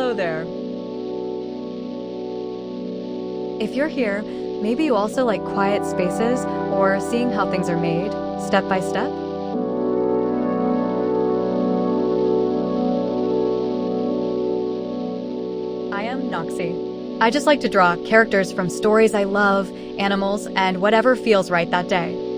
Hello there. If you're here, maybe you also like quiet spaces or seeing how things are made, step by step? I am Noxy. I just like to draw characters from stories I love, animals, and whatever feels right that day.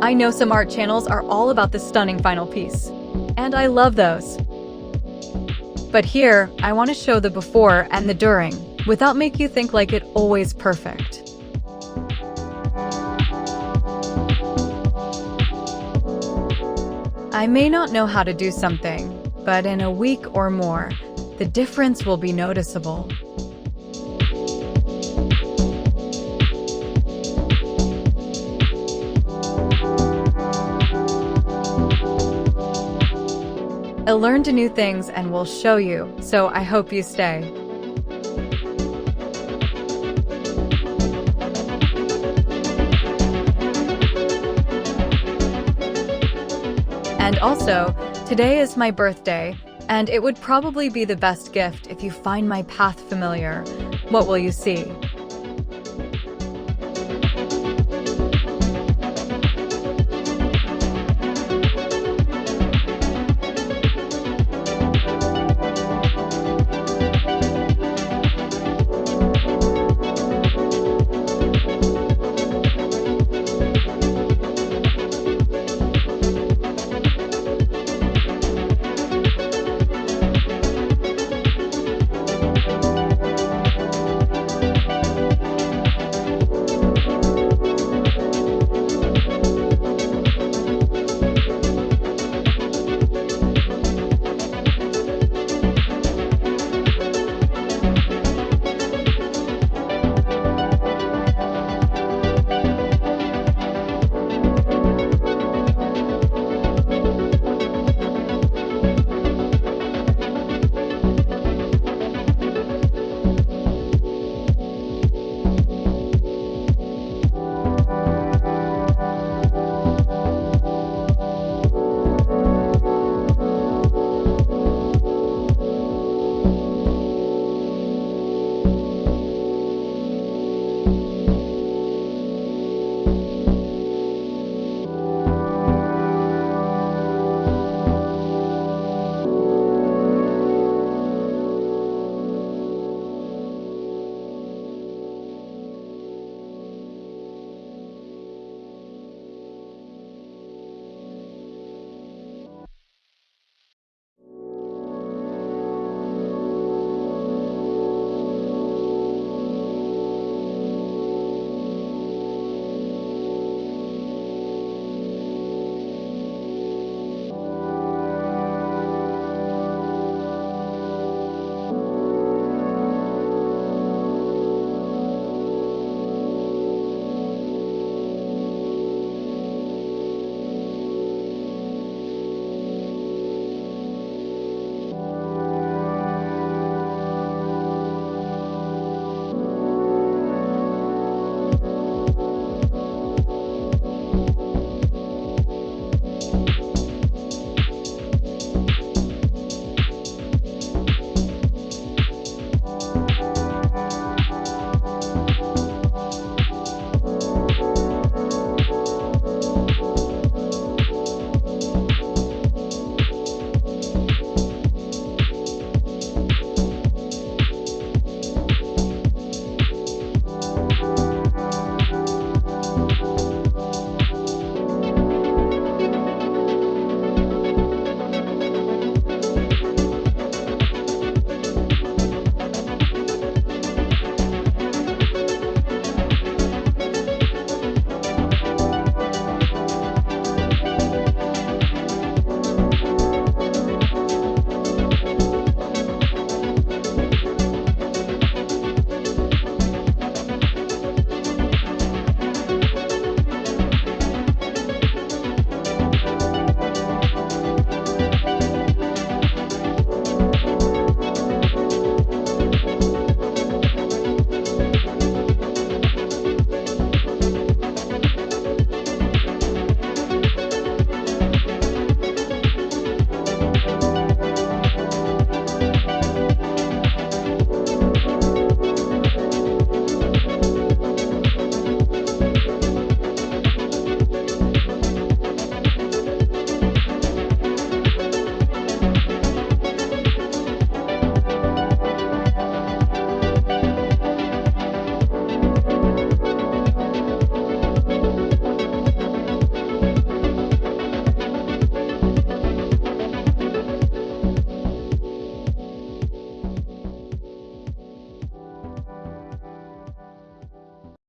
I know some art channels are all about the stunning final piece, and I love those. But here, I want to show the before and the during, without making you think like it always perfect. I may not know how to do something, but in a week or more, the difference will be noticeable. I learned new things and will show you, so I hope you stay. And also, today is my birthday, and it would probably be the best gift if you find my path familiar. What will you see?